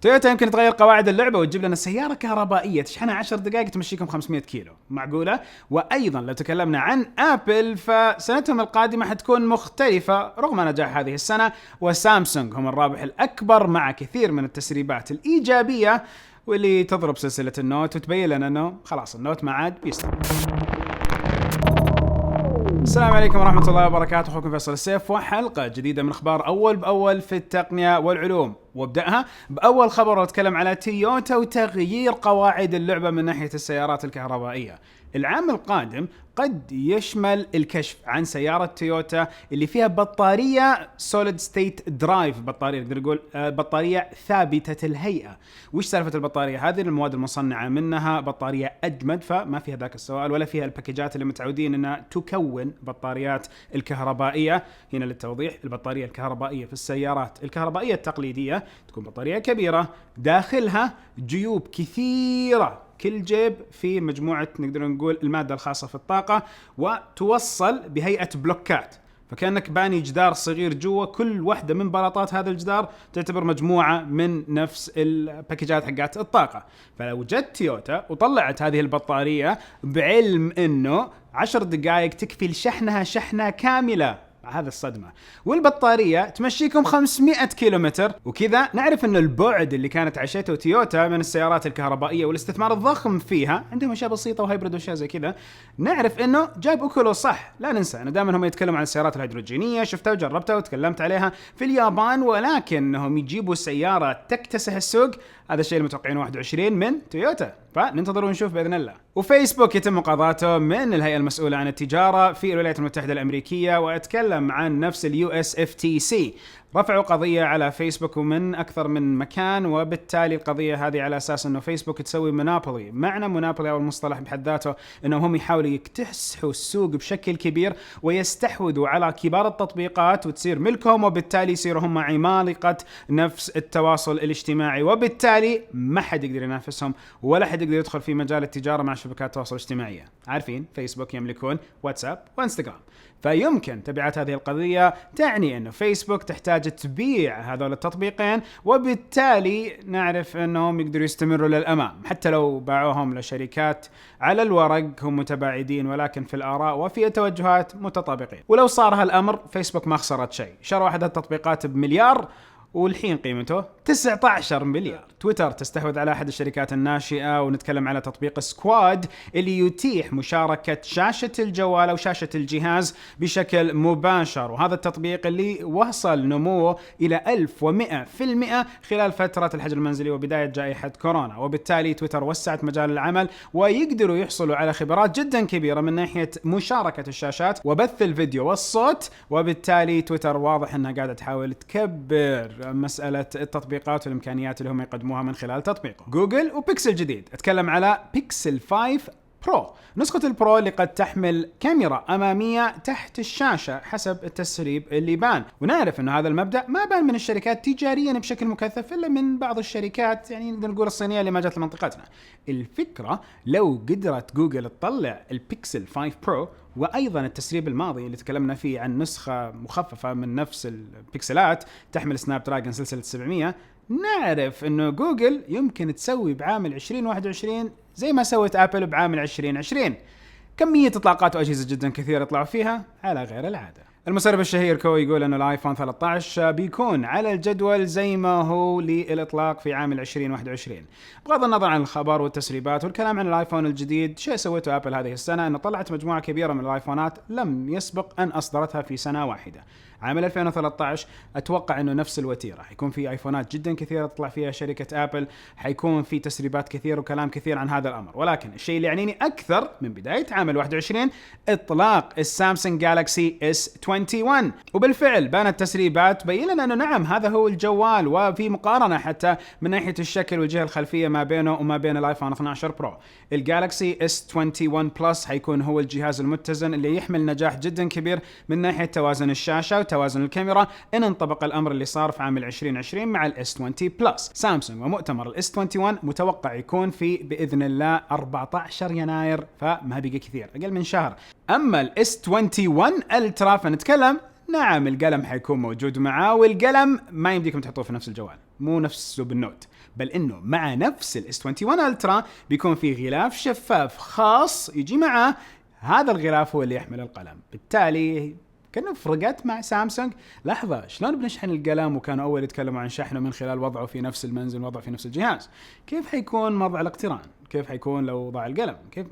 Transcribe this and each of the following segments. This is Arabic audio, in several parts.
تويوتا يمكن تغير قواعد اللعبة وتجيب لنا سيارة كهربائية تشحنها 10 دقائق تمشيكم 500 كيلو، معقولة؟ وأيضا لو تكلمنا عن آبل فسنتهم القادمة حتكون مختلفة رغم نجاح هذه السنة، وسامسونج هم الرابح الأكبر مع كثير من التسريبات الإيجابية واللي تضرب سلسلة النوت وتبين لنا أنه خلاص النوت ما عاد بيستمر. السلام عليكم ورحمة الله وبركاته، أخوكم فيصل السيف وحلقة جديدة من أخبار أول بأول في التقنية والعلوم، وابدأها بأول خبر واتكلم على تويوتا وتغيير قواعد اللعبة من ناحية السيارات الكهربائية. العام القادم قد يشمل الكشف عن سيارة تويوتا اللي فيها بطارية سوليد ستيت درايف، بطارية نقدر نقول بطارية ثابتة الهيئة. وش سالفة البطارية هذه؟ المواد المصنعة منها بطارية أجمد، فما فيها ذاك السؤال ولا فيها الباكجات اللي متعودين أنها تكون بطاريات الكهربائية. هنا للتوضيح، البطارية الكهربائية في السيارات الكهربائية التقليدية تكون بطارية كبيرة داخلها جيوب كثيرة، كل جيب في مجموعة نقدر نقول المادة الخاصة في الطاقة، وتوصل بهيئة بلوكات، فكأنك باني جدار صغير جوا، كل واحدة من بلاطات هذا الجدار تعتبر مجموعة من نفس الباكجات حقات الطاقة. فلو جت تويوتا وطلعت هذه البطارية بعلم انه 10 دقائق تكفي لشحنها شحنة كاملة، هذا الصدمة، والبطارية تمشيكم 500 كيلومتر، وكذا نعرف أن البعد اللي كانت عشته تويوتا من السيارات الكهربائية والاستثمار الضخم فيها، عندهم أشياء بسيطة وهايبرد وأشياء زي كذا، نعرف أنه جاب أكله صح. لا ننسى أنه دائما هم يتكلموا عن السيارات الهيدروجينية، شفتها وجربتها وتكلمت عليها في اليابان، ولكنهم يجيبوا سيارة تكتسح السوق، هذا الشيء المتوقعين 21 من تويوتا، فننتظر ونشوف بإذن الله. وفيسبوك يتم مقاضاته من الهيئة المسؤولة عن التجارة في الولايات المتحدة الأمريكية، وأتكلم عن نفس USFTC. رفعوا قضية على فيسبوك ومن أكثر من مكان، وبالتالي القضية هذه على أساس أنه فيسبوك تسوي مونوبولي. معنى مونوبولي أو المصطلح بحد ذاته أنهم هم يحاولوا يكتسحوا السوق بشكل كبير ويستحوذوا على كبار التطبيقات وتصير ملكهم، وبالتالي يصيروا هم عمالقة نفس التواصل الاجتماعي، وبالتالي ما حد يقدر ينافسهم ولا حد يقدر يدخل في مجال التجارة مع شبكات التواصل الاجتماعي. عارفين فيسبوك يملكون واتساب وانستغرام، فيمكن تبعات هذه القضية تعني أنه فيسبوك تحتاج تبيع هذول التطبيقين، وبالتالي نعرف أنهم يقدروا يستمروا للأمام حتى لو باعوهم لشركات على الورق هم متباعدين، ولكن في الآراء وفي التوجهات متطابقين. ولو صار هالأمر فيسبوك ما خسرت شيء، شروا أحد التطبيقات بمليار والحين قيمته 19 مليار. تويتر تستحوذ على أحد الشركات الناشئة، ونتكلم على تطبيق سكواد اللي يتيح مشاركة شاشة الجوال أو شاشة الجهاز بشكل مباشر، وهذا التطبيق اللي وصل نموه إلى 1100% خلال فترة الحجر المنزلي وبداية جائحة كورونا، وبالتالي تويتر وسعت مجال العمل ويقدروا يحصلوا على خبرات جدا كبيرة من ناحية مشاركة الشاشات وبث الفيديو والصوت، وبالتالي تويتر واضح أنها قاعدة تحاول تكبر مسألة التطبيقات والإمكانيات اللي هم يقدموها من خلال تطبيقه. جوجل وبيكسل جديد، أتكلم على بيكسل 5 برو، نسخة البرو اللي قد تحمل كاميرا أمامية تحت الشاشة حسب التسريب اللي بان، ونعرف أنه هذا المبدأ ما بان من الشركات تجاريا بشكل مكثف إلا من بعض الشركات، يعني نقدر نقول الصينية اللي ما جت لمنطقتنا. الفكرة لو قدرت جوجل تطلع البيكسل 5 برو وأيضا التسريب الماضي اللي تكلمنا فيه عن نسخة مخففة من نفس البيكسلات تحمل سناب دراجون سلسلة 700، نعرف أنه جوجل يمكن تسوي بعام 2021 زي ما سوت أبل بعام 2020، كمية إطلاقات وأجهزة جدا كثيرة يطلعوا فيها على غير العادة. المسرب الشهير كو يقول أن الآيفون 13 بيكون على الجدول زي ما هو للإطلاق في عام 2021. بغض النظر عن الخبر والتسريبات والكلام عن الآيفون الجديد، شيء سويته أبل هذه السنة أنه طلعت مجموعة كبيرة من الآيفونات لم يسبق أن أصدرتها في سنة واحدة. عام 2013 أتوقع أنه نفس الوتيرة، حيكون في آيفونات جدا كثيرة تطلع فيها شركة أبل، حيكون في تسريبات كثير وكلام كثير عن هذا الأمر، ولكن الشيء اللي يعنيني أكثر من بداية عام 21 إطلاق السامسونج جالكسي S21، وبالفعل بانت تسريبات بين لنا أنه نعم هذا هو الجوال، وفي مقارنة حتى من ناحية الشكل والجهة الخلفية ما بينه وما بين الآيفون 12 برو. الجالكسي S21 بلس حيكون هو الجهاز المتزن اللي يحمل نجاح جدا كبير من ناحية توازن الشاشة وتوازن الكاميرا، إن انطبق الأمر اللي صار في عام 2020 مع ال S20 بلس. سامسونج ومؤتمر ال S21 متوقع يكون في بإذن الله 14 يناير، فما بقى كثير، أقل من شهر. أما ال S21 الترا فنتكلم نعم القلم حيكون موجود معاه، والقلم ما يمديكم تحطوه في نفس الجوال، مو نفسه بالنوت، بل انه مع نفس الاس 21 الترا بيكون في غلاف شفاف خاص يجي معه. هذا الغلاف هو اللي يحمل القلم، بالتالي كأنه فرقت مع سامسونج. لحظة، شلون بنشحن القلم وكانوا أول يتكلموا عن شحنه من خلال وضعه في نفس المنزل، وضعه في نفس الجهاز؟ كيف حيكون وضع الاقتران؟ كيف حيكون لو ضاع القلم؟ كيف؟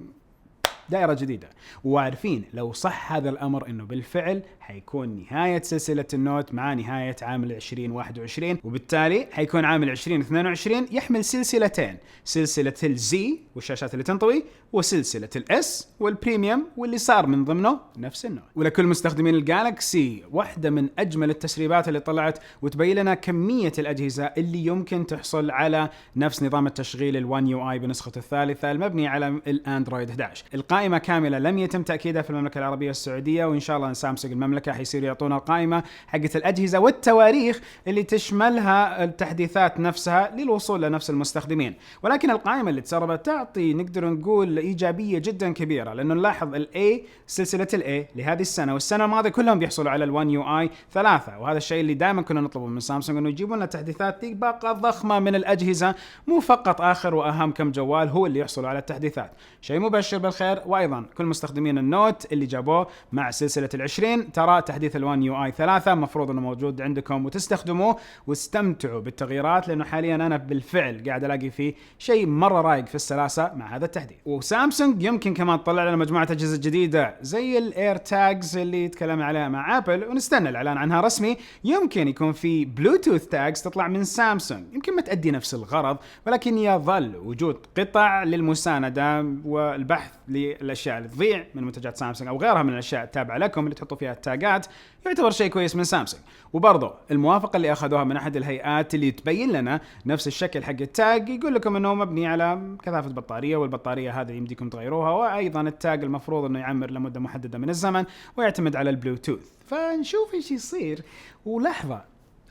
دائرة جديدة. وعارفين لو صح هذا الأمر إنه بالفعل حيكون نهاية سلسلة النوت مع نهاية عام 2021، وبالتالي حيكون عام 2022 يحمل سلسلتين، سلسلة الزي والشاشات اللي تنطوي، وسلسلة الاس والبريميوم واللي صار من ضمنه نفس النوت. ولكل مستخدمين الجالكسي، واحدة من أجمل التسريبات اللي طلعت وتبين لنا كمية الأجهزة اللي يمكن تحصل على نفس نظام التشغيل الوان يو اي بنسخة الثالثة المبني على الاندرويد 11. القائمة كاملة لم يتم تأكيدها في المملكة العربية السعودية، وإن شاء الله سامسونج المملكة حيصيروا يعطونا القائمة حقت الأجهزة والتواريخ اللي تشملها التحديثات نفسها للوصول لنفس المستخدمين. ولكن القائمة اللي تسربت تعطي نقدر نقول إيجابية جدا كبيرة، لأنه نلاحظ الA، سلسلة الA لهذه السنة والسنة الماضية كلهم بيحصلوا على الوان يو اي 3، وهذا الشيء اللي دائما كنا نطلبه من سامسونج، إنه يجيبوا لنا تحديثات باقة ضخمة من الأجهزة، مو فقط آخر وأهم كم جوال هو اللي يحصلوا على التحديثات. شيء مبشر بالخير. وأيضا كل مستخدمين النوت اللي جابوه مع سلسلة ال20، ترى تحديث الوان يو اي 3 مفروض انه موجود عندكم وتستخدموه واستمتعوا بالتغييرات، لانه حاليا انا بالفعل قاعد الاقي فيه شيء مره رايق في السلاسه مع هذا التحديث. وسامسونج يمكن كمان تطلع لنا مجموعه اجهزه جديده زي الاير تاجز اللي تكلم عليها مع ابل، ونستنى الاعلان عنها رسمي. يمكن يكون في بلوتوث تاجز تطلع من سامسونج، يمكن ما تؤدي نفس الغرض، ولكن يظل وجود قطع للمسانده والبحث للاشياء اللي تضيع من منتجات سامسونج او غيرها من الاشياء التابعه لكم اللي تحطوا فيها التاجات، يعتبر شيء كويس من سامسونج. وبرضه الموافقه اللي اخذوها من احد الهيئات اللي تبين لنا نفس الشكل حق التاج، يقول لكم انه مبني على كثافه بطاريه، والبطاريه هذه يمديكم تغيروها، وايضا التاج المفروض انه يعمر لمده محدده من الزمن ويعتمد على البلوتوث. فنشوف ايش يصير. ولحظه،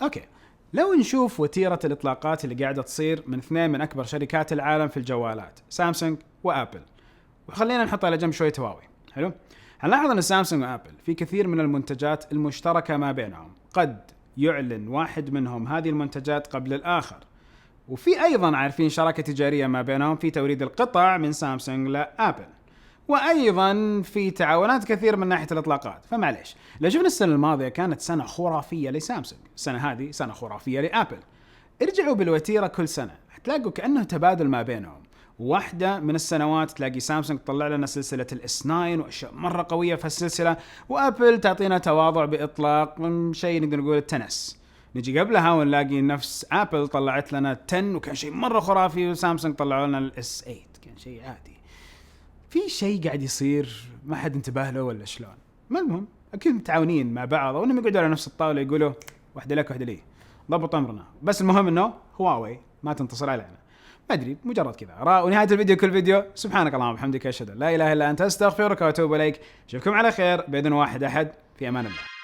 اوكي، لو نشوف وتيره الاطلاقات اللي قاعده تصير من اثنين من اكبر شركات العالم في الجوالات، سامسونج وابل، وخلينا نحط على جنب شويه هواوي. حلو، هنلاحظ ان سامسونج وابل في كثير من المنتجات المشتركه ما بينهم، قد يعلن واحد منهم هذه المنتجات قبل الاخر، وفي ايضا عارفين شراكه تجاريه ما بينهم في توريد القطع من سامسونج لابل، وايضا في تعاونات كثير من ناحيه الاطلاقات. فمعليش، لو شفنا السنه الماضيه كانت سنه خرافيه لسامسونج، السنه هذه سنه خرافيه لابل. ارجعوا بالوتيره كل سنه حتلاقوا كانه تبادل ما بينهم. واحدة من السنوات تلاقي سامسونج تطلع لنا سلسلة الاس 9 واشياء مرة قوية في السلسلة، وابل تعطينا تواضع باطلاق من شيء نقدر نقول التنس. نجي قبلها ونلاقي نفس ابل طلعت لنا 10 وكان شيء مرة خرافي، وسامسونج طلعوا لنا الاس 8 كان شيء عادي. في شيء قاعد يصير ما حد انتبه له ولا شلون؟ ما المهم، اكيد متعاونين مع بعض، وانهم يقعدوا على نفس الطاولة يقولوا واحدة لك واحدة لي، ضبط امرنا. بس المهم انه هواوي ما تنتصر علينا. ما ادري، مجرد كذا اراء. ونهايه الفيديو كل فيديو، سبحانك اللهم وبحمدك اشهد ان لا اله الا انت استغفرك واتوب اليك. اشوفكم على خير باذن واحد احد، في امان الله.